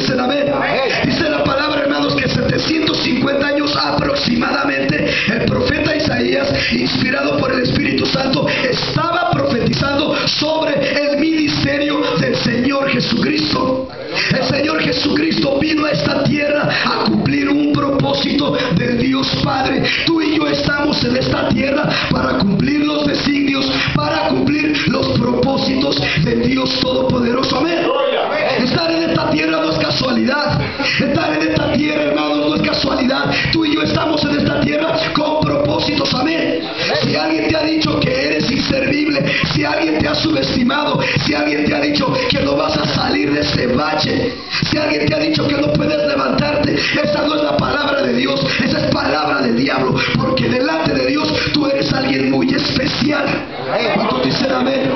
dicen amén? Dice la palabra, hermanos, que 750 años aproximadamente el profeta Isaías, inspirado por el Espíritu Santo, estaba profetizando sobre el ministerio del Señor Jesucristo. El Señor Jesucristo vino a esta tierra a cumplir un propósito del Dios Padre. Tú y yo estamos en esta tierra para cumplir los designios, para cumplir los propósitos del Dios Todopoderoso. Amén. Estar en esta tierra no es casualidad. Estar en esta tierra, hermanos, no es casualidad. Tú y yo estamos en esta tierra con propósitos. Amén. Si alguien te ha dicho que eres inservible, si alguien te ha subestimado, si alguien te ha dicho que no vas a salir de este bache, si alguien te ha dicho que no puedes levantarte, esa no es la palabra de Dios, esa es palabra del diablo, porque delante de Dios tú eres alguien muy especial. ¿Cuántos dicen amén?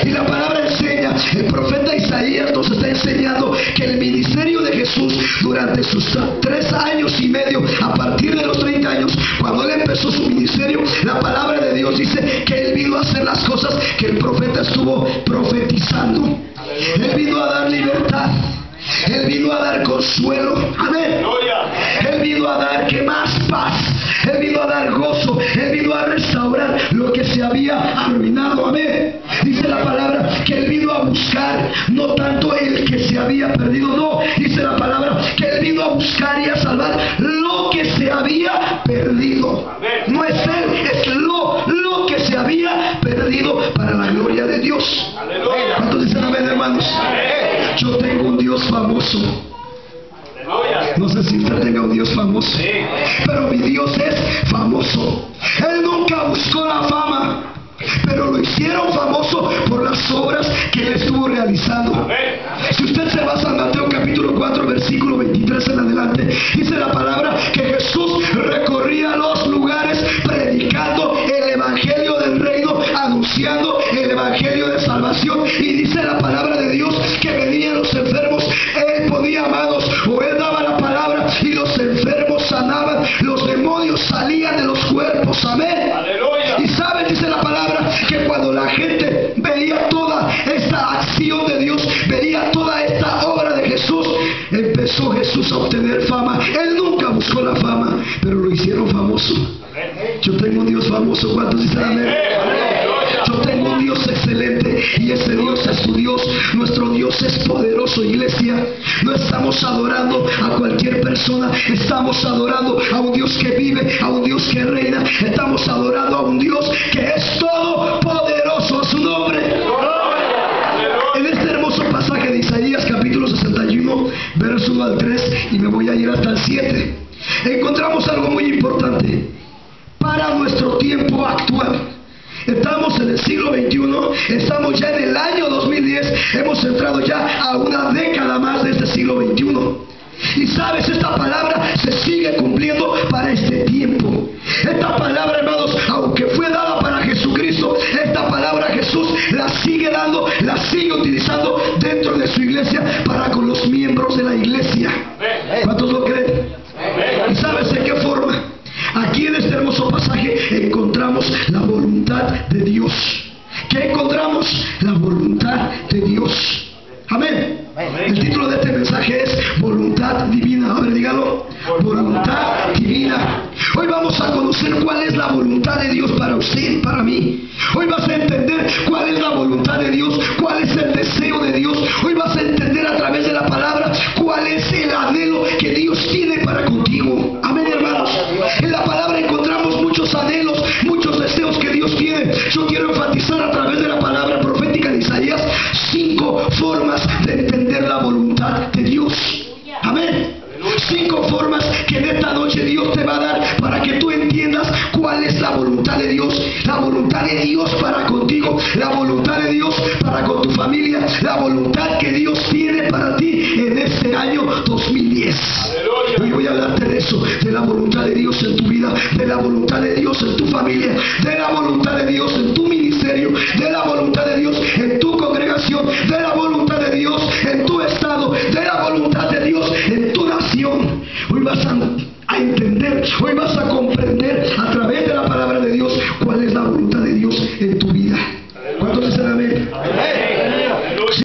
Y la palabra enseña, el profeta Isaías nos está enseñando que el ministerio de Jesús durante sus 3 años y medio, a partir de los 30 años, cuando él empezó su ministerio, la palabra de Dios dice que él vino a hacer las cosas que el profeta estuvo profetizando. Él vino a dar libertad. Él vino a dar consuelo. Amén. Él vino a dar, ¿qué más? Paz. Él vino a dar gozo. Él vino a restaurar lo que se había arruinado. Amén. Dice la palabra que él vino a buscar, no tanto el que se había perdido, no. Dice la palabra que él vino a buscar y a salvar lo que se había perdido. No es él, es lo que se había perdido para la gloria de Dios. ¿Cuántos dicen amén, hermanos? Yo tengo un Dios famoso. No sé si usted tenga un Dios famoso, pero mi Dios es famoso. Él nunca buscó la fama, pero lo hicieron famoso por las obras que él estuvo realizando. Si usted se basa en Mateo capítulo 4 versículo 23 en adelante, dice la palabra que Jesús recorría los lugares predicando el evangelio del reino, anunciando el evangelio de salvación. Y dice la palabra de Dios que venían los enfermos, él ponía manos o él daba la palabra y los enfermos sanaban, los demonios salían de los cuerpos. Amén. Y saben, dice la palabra, que cuando la gente veía toda esta acción de Dios, veía toda esta obra de Jesús, empezó Jesús a obtener fama. Él nunca buscó la fama, pero lo hicieron famoso. Yo tengo un Dios famoso. ¿Cuántos dicen amén? Yo tengo un Dios excelente y ese Dios es su Dios. Nuestro Dios es poderoso, iglesia. No estamos adorando a cualquier persona, estamos adorando a un Dios que vive, a un Dios que reina. Estamos adorando a un Dios que es todopoderoso a su nombre. En este hermoso pasaje de Isaías capítulo 61 verso 1 al 3, y me voy a ir hasta el 7, encontramos algo muy importante para nuestro tiempo actual. Estamos en el siglo XXI, estamos ya en el año 2010, hemos entrado ya a una década más de este siglo XXI. Y sabes, esta palabra se sigue cumpliendo para este tiempo. Esta palabra, hermanos, aunque fue dada para Jesucristo, esta palabra Jesús la sigue dando, la sigue utilizando dentro de su iglesia para con los miembros de la iglesia. ¿Cuántos lo creen? ¿Y sabes de qué forma? Aquí en este hermoso pasaje encontramos la voluntad de Dios. ¿Qué encontramos? La voluntad de Dios. Amén. El título de este mensaje es voluntad divina. A ver, dígalo. Voluntad divina. Hoy vamos a conocer cuál es la voluntad de Dios para usted y para mí. Hoy vas a entender cuál es la voluntad de Dios, cuál es el deseo de Dios. Hoy vas a entender a través de la palabra cuál es el anhelo que Dios tiene para contigo. Amén, hermanos. En la palabra encontramos muchos anhelos, muchos deseos que Dios tiene. Yo quiero enfatizar a través de la palabra profética de Isaías 5 formas de entender la voluntad de Dios. Amén. 5 formas que en esta noche Dios te va a dar para que tú entiendas cuál es la voluntad de Dios. La voluntad de Dios para contigo, la voluntad de Dios para con tu familia, la voluntad que Dios tiene para ti en este año 2010. Hoy voy a hablarte de eso, de la voluntad de Dios en tu vida, de la voluntad de Dios en tu familia, de la voluntad de Dios en tu ministerio, de la voluntad de Dios en tu congregación, de la voluntad de Dios en tu estado, de la voluntad de Dios en tu nación. Hoy vas a